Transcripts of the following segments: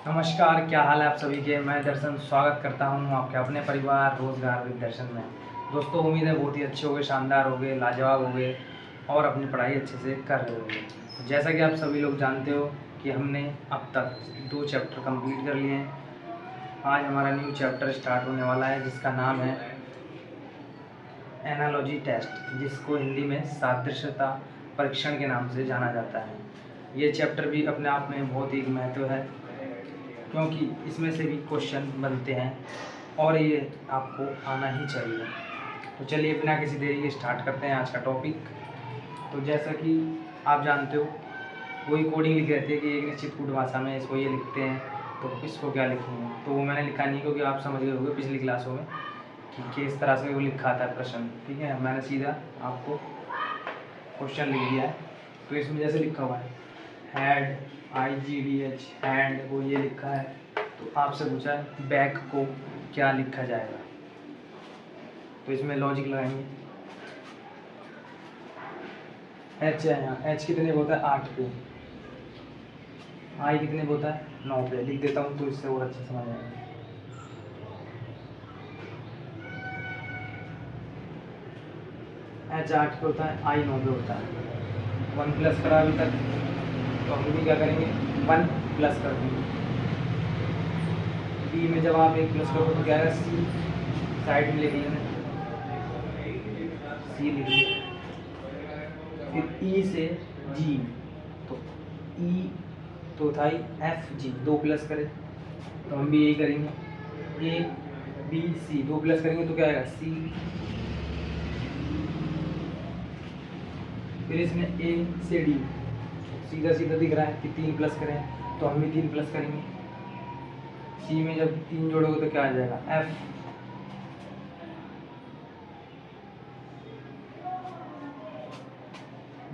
नमस्कार, क्या हाल है आप सभी के। मैं दर्शन स्वागत करता हूं आपके अपने परिवार रोजगार विद दर्शन में। दोस्तों, उम्मीद है बहुत ही अच्छे होंगे, शानदार होंगे, लाजवाब होंगे और अपनी पढ़ाई अच्छे से कर रहे होंगे। जैसा कि आप सभी लोग जानते हो कि हमने अब तक 2 चैप्टर कंप्लीट कर लिए हैं। आज हमारा न्यू चैप्टर स्टार्ट होने वाला है जिसका नाम है एनालॉजी टेस्ट, जिसको हिंदी में सादृश्यता परीक्षण के नाम से जाना जाता है। ये चैप्टर भी अपने आप में बहुत ही महत्व है क्योंकि इसमें से भी क्वेश्चन बनते हैं और ये आपको आना ही चाहिए। तो चलिए बिना किसी देरी के स्टार्ट करते हैं आज का टॉपिक। तो जैसा कि आप जानते हो, वही कोडिंग लिखी रहती है कि एक निश्चित कोड भाषा में इसको ये लिखते हैं, तो इसको क्या लिखेंगे। तो वो मैंने लिखा नहीं क्योंकि आप समझ गए होंगे पिछली क्लासों में कि किस तरह से वो लिखा था प्रश्न। ठीक है, मैंने सीधा आपको क्वेश्चन लिख दिया है। तो इसमें जैसे लिखा हुआ है हैड IGDH हैंड, वो ये लिखा है। तो आपसे पूछा है बैक को क्या लिखा जाएगा। तो इसमें लॉजिक लगाएंगे। एच है, यहाँ एच कितने पे होता है 8 पे, आई कितने पे होता है 9 पे। लिख देता हूँ तो इससे और अच्छे समझ आएगा। एच 8 पे होता है, आई 9 पे होता है। 1 प्लस करा अभी तक, तो हम भी क्या करेंगे 1 प्लस कर देंगे। बी में जब आप 1 प्लस करोगे तो क्या है सी, साइड में लिख लेना, सी लिख लिया। फिर ई से जी, तो ई तो था ही FG, 2 प्लस करें तो हम भी यही करेंगे। ABC 2 प्लस करेंगे तो क्या आएगा C। फिर इसमें A से D, सीधा सीधा दिख रहा है कि 3 प्लस करें तो हम भी 3 प्लस करेंगे। C में जब 3 जोड़ोगे तो क्या आ जाएगा F।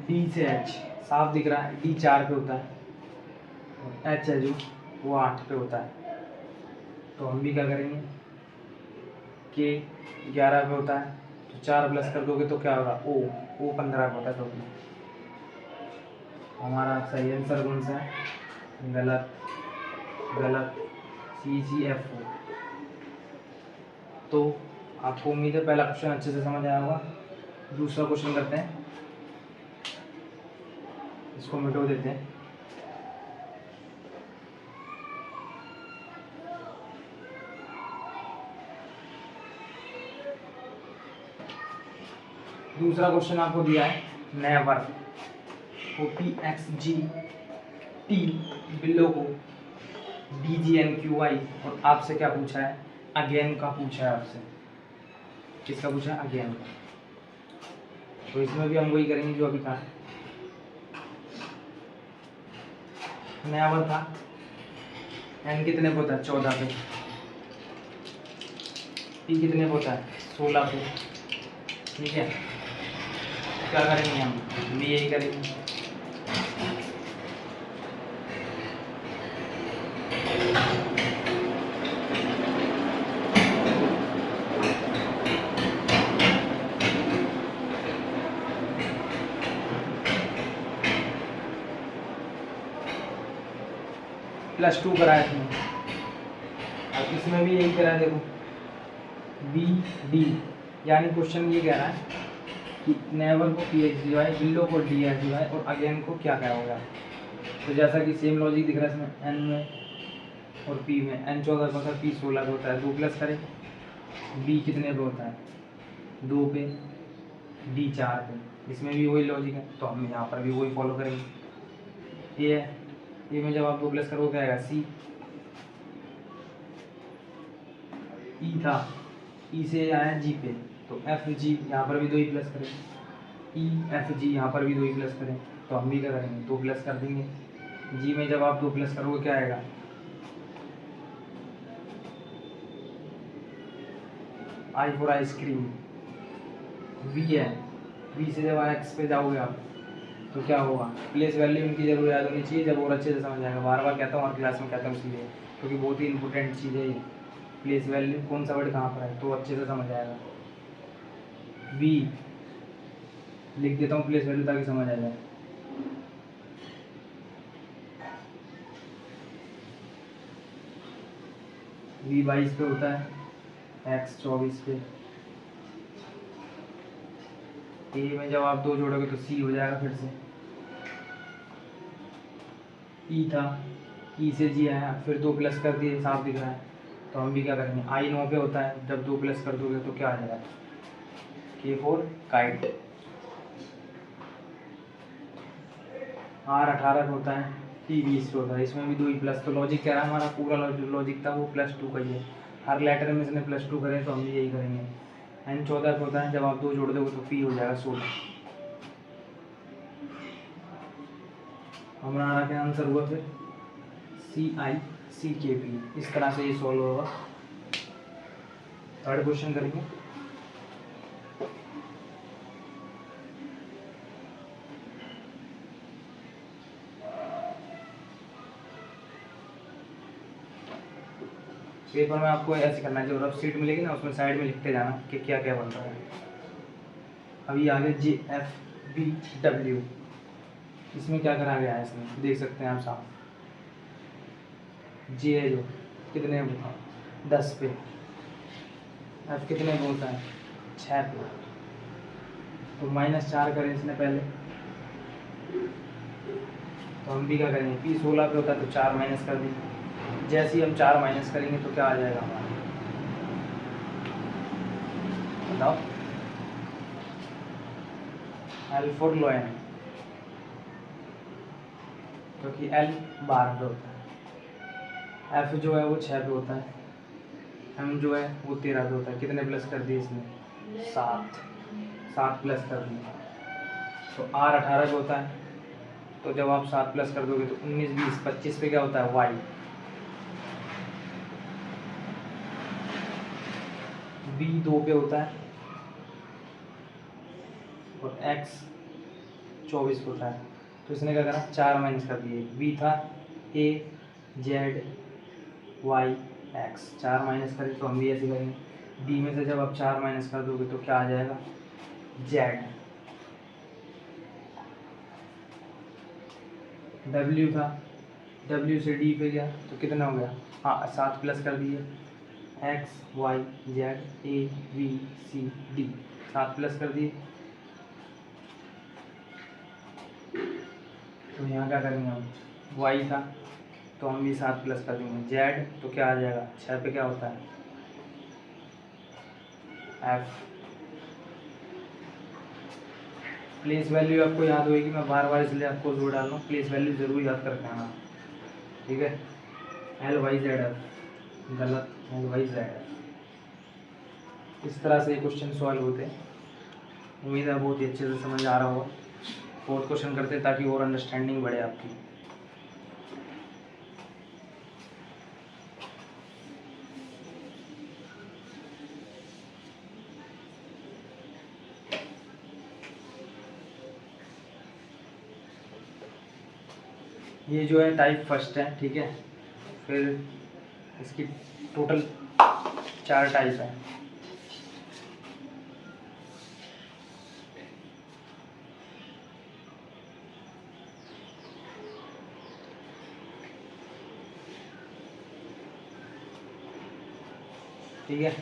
D से H, साफ दिख रहा है, D 4 पे होता है, H है जो वो 8 पे होता है। तो हम भी क्या करेंगे K 11 पे होता है, तो 4 प्लस कर दोगे तो क्या होगा O 15 पे होता है। तो हमारा सही आंसर कौन सा है, गलत गलत, CGF। तो आपको उम्मीद है पहला क्वेश्चन अच्छे से समझ आया होगा। दूसरा क्वेश्चन करते हैं, इसको मिटो देते हैं। दूसरा क्वेश्चन आपको दिया है नेवर OPXGT बिलो को DGNQI, और आपसे क्या पूछा है अगेन का पूछा है आपसे। किसका पूछा है अगेन का। तो इसमें भी हम वही करेंगे जो अभी था। नेवर था, N कितने पे होता है 14 पे, P कितने पे होता है 16 पे। ठीक है, क्या करेंगे हम भी यही करेंगे। +2 करा है इसमें, अब इसमें भी यही करा है। देखो BD, यानी क्वेश्चन ये कह रहा है कि नेवर को PXGY, बिल्लो को DXGY और अगेन को क्या क्या होगा। तो जैसा कि सेम लॉजिक दिख रहा है इसमें N में और P में। N 14 पे होता है, P 16 पे होता है, 2 प्लस करें। B कितने पे होता है 2 पे, D 4 पे। इसमें भी वही लॉजिक है तो हम यहाँ पर भी वही फॉलो करेंगे। ये है, ए में जब आप 2 प्लस करोगे क्या आएगा C। ई था, ई से आया G पे, तो FG यहाँ पर भी 2 ही प्लस करें। EFG यहाँ पर भी 2 ही प्लस करें, तो हम भी क्या करेंगे 2 प्लस कर देंगे। G में जब आप 2 प्लस करोगे क्या आएगा I फॉर आइसक्रीम। V है, V से जब X पे जाओगे आप तो क्या होगा, प्लेस वैल्यू इनकी जरूर याद होनी चाहिए, जब और अच्छे से समझ आएगा। बार बार कहता हूँ हर क्लास में कहता हूँ इसलिए, क्योंकि बहुत ही इंपॉर्टेंट चीज़ है ये। प्लेस वैल्यू कौन सा वर्ड कहाँ पर है तो अच्छे से समझ आएगा। V लिख देता हूँ प्लेस वैल्यू ताकि समझ आ जाए। V 22 पे होता है, X 24 पे। A में जब आप 2 जोड़ोगे तो C हो जाएगा फिर से। E था, E से G आया, फिर 2 प्लस कर दिए, साफ दिख रहा है। तो हम भी क्या करेंगे, I 9 पे होता है, जब 2 प्लस कर दोगे तो क्या आ जाएगा, K 4 काइट। R 18 पे होता है, T 20 पे होता है, इसमें भी 2 ही प्लस। तो लॉजिक कह रहा है हमारा पूरा लॉजिक था वो +2 का ही है। हर लेटर में इसने +2 करें तो हम भी यही करेंगे। N 14 पे होता है, जब आप 2 जोड़ दोगे तो P हो जाएगा 16। हमारा क्या आंसर हुआ फिर, CICKP। इस तरह से ये सॉल्व होगा। थर्ड क्वेश्चन करेंगे। पेपर में आपको ऐसे करना है, जो रफ शीट मिलेगी ना उसमें साइड में लिखते जाना कि क्या क्या बन रहा है। अभी आगे GFBW, इसमें क्या करा गया है, इसमें देख सकते हैं आप साफ। G है जो कितने 10 पे, F कितने पे होता है 6 पे, तो -4 करें इसने पहले। तो हम भी क्या करेंगे, P 16 पे होता है तो 4 माइनस कर देंगे। जैसे ही हम 4 माइनस करेंगे तो क्या आ जाएगा हमारा, बताओ। L फॉर लोएन, क्योंकि L 12 पे होता है। F जो है वो 6 पे होता है। M जो है वो 13 पे होता है। कितने प्लस कर दिए इसमें, 7 प्लस कर दिए। तो R 18 पे होता है, तो जब आप 7 प्लस कर दोगे तो 19 20 25 पे क्या होता है Y। B 2 पे होता है और X 24 पे होता है। तो इसने क्या करा, 4 माइनस कर दिए। B था A Z Y X, 4 minus करें तो हम भी ऐसे करेंगे। D में से जब आप 4 माइनस कर दोगे तो क्या आ जाएगा Z। W था, W से D पे गया तो कितना हो गया, हाँ 7 प्लस कर दिए। X Y Z A B C D, 7 plus कर दिए। तो यहाँ क्या करेंगे हम, Y था तो हम भी 7 प्लस कर देंगे। Z तो क्या आ जाएगा, 6 पे क्या होता है F। प्लेस वैल्यू आपको याद होगी, मैं बार बार इसलिए आपको जोड़ डाल रहा हूँ, प्लेस वैल्यू जरूर याद करके आना, ठीक है। LYZF गलत, LYZF। इस तरह से क्वेश्चन सॉल्व होते हैं। उम्मीद है बहुत ही अच्छे से समझ आ रहा होगा। फोर्थ क्वेश्चन करते हैं ताकि और अंडरस्टैंडिंग बढ़े आपकी। ये जो है टाइप फर्स्ट है, ठीक है। फिर इसकी टोटल 4 टाइप है। ठीक है,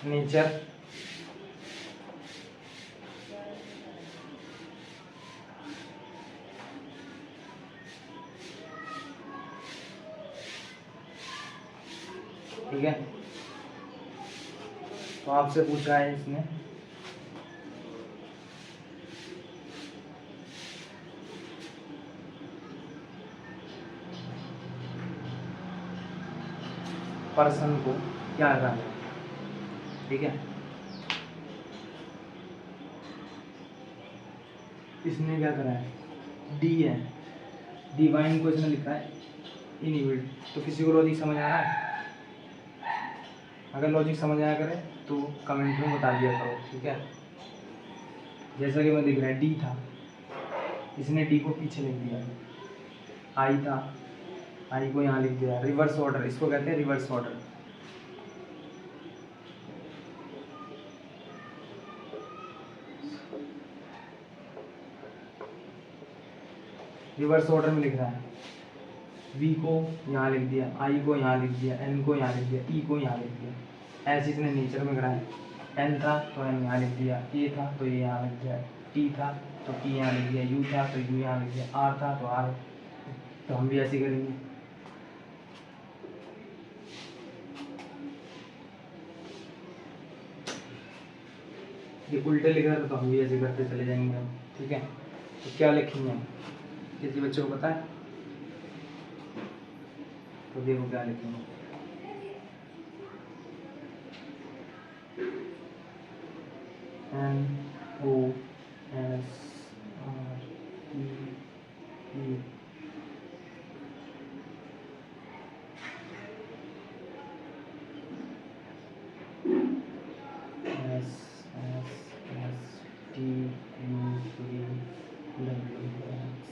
नेचर, ठीक है। तो आपसे पूछा है इसने पर्सन को क्या करना है, ठीक है। इसने क्या करा है, डी है, डिवाइन को इसने लिखा है इनविड। तो किसी को लॉजिक समझ आ रहा है, अगर लॉजिक समझ आया करे तो कमेंट में बता दिया करो, ठीक है। जैसा कि मैं देख रहा है डी था, इसने डी को पीछे लिख दिया। आई था, आई को यहाँ लिख दिया। रिवर्स ऑर्डर, इसको कहते हैं रिवर्स ऑर्डर। रिवर्स ऑर्डर में लिख रहा है। वी को यहाँ लिख दिया, आई को यहाँ लिख दिया, एन को यहाँ लिख दिया, ई को यहाँ लिख दिया। ऐसे इसने नेचर में कराया। एन था तो एन यहाँ लिख दिया, ए था तो ए यहाँ लिख दिया, टी था तो टी यहाँ लिख दिया, यू था तो यू यहाँ लिख दिया, आर था तो आर। तो हम भी ऐसे करेंगे। ये उल्टे लिख रहा था तो हम भी ऐसे करते चले जाएंगे हम, ठीक है। तो क्या लिखेंगे हम, किसी बच्चे को पता है? तो देखो क्या लिखेंगे। N O S R E S S S T U V W X.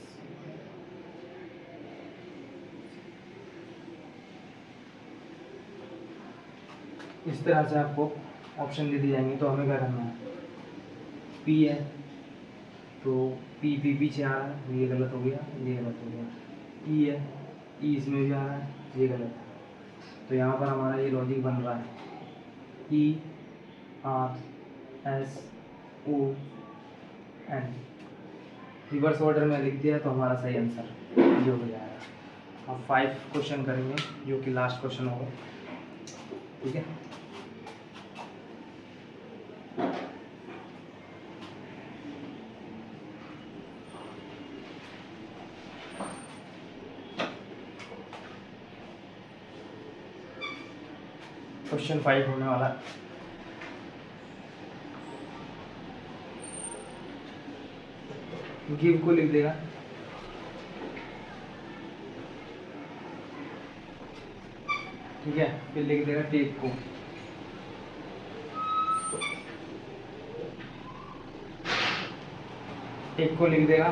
इस तरह से आपको ऑप्शन दे दिए जाएंगे। तो हमें क्या करना है, पी है तो पी पी पीछे आ रहा है, ये गलत हो गया, ये गलत हो गया। ई है, ई इसमें भी आ रहा है, ये गलत है। तो यहाँ पर हमारा ये लॉजिक बन रहा है E R S O N. Reverse order में लिख दिया तो हमारा सही आंसर ये हो जाएगा। अब 5 क्वेश्चन करेंगे जो कि लास्ट क्वेश्चन होगा, ठीक है। क्वेश्चन 5 होने वाला है। गिव को लिख देगा, ठीक है। फिर लिख देगा टेक को, टेक को लिख देगा।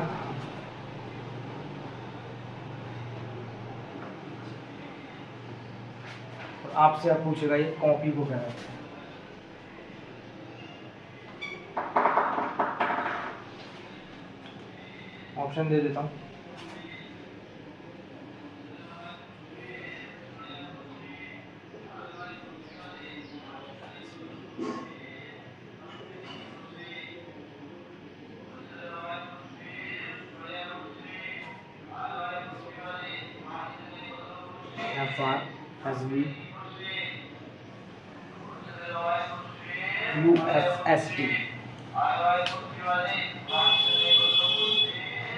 और आपसे आप पूछेगा ये कॉपी को क्या है। ऑप्शन दे देता हूँ। F R S B U F S T.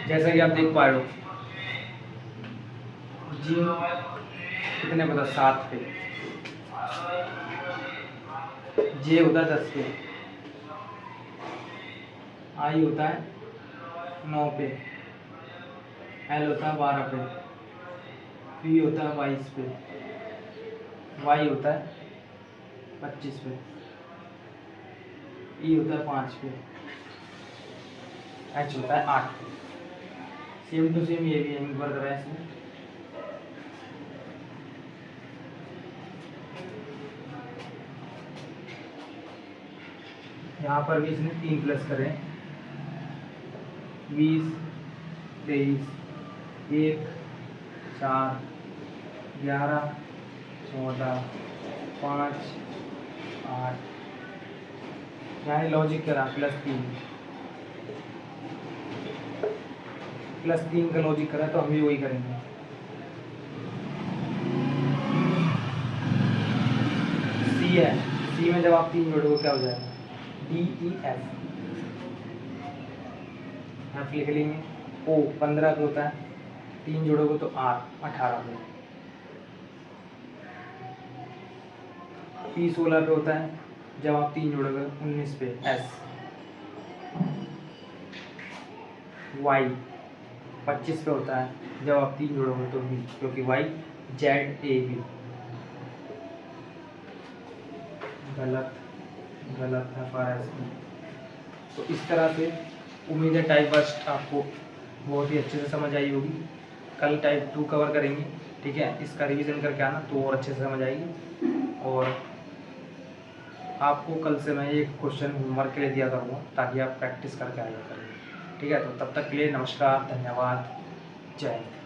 जैसा कि आप देख पा रहे हो जी कितने पता 7 पे, जे होता है 10 पे, आई होता है 9 पे, एल होता है 12 पे, पी होता है 22 पे, वाई होता है 25 पे, ई होता है 5 पे, एच होता है 8 पे। सेम टू सेम ये भी एम वर्क रहा है इसमें। यहाँ पर भी इसने 3 प्लस करें, 20 23 1 4 11 14 5 8, यानी लॉजिक करा प्लस 3 का लॉजिक करा तो हम भी वही करेंगे। सी है, सी में जब आप 3 जोड़ोगे क्या हो जाएगा, डी ई एफ। एफ लिख लेंगे। ओ 15 पे होता है, 3 जोड़ोगे तो आर 18 पे। पी 16 पे होता है, जब आप 3 जोड़ोगे 19 पे। एस वाई 25 पे होता है, जब आप 3 जोड़ोगे तो बी, क्योंकि वाई जेड ए बी। गलत गलत है फॉर। तो इस तरह से उम्मीद है टाइप फर्स्ट आपको बहुत ही अच्छे से समझ आई होगी। कल टाइप 2 कवर करेंगे, ठीक है। इसका रिवीजन करके आना तो और अच्छे से समझ आएगी। और आपको कल से मैं एक क्वेश्चन होमवर्क के लिए दिया करूँगा ताकि आप प्रैक्टिस करके आया करें, ठीक है। तो तब तक के लिए नमस्कार, धन्यवाद, जय हिंद।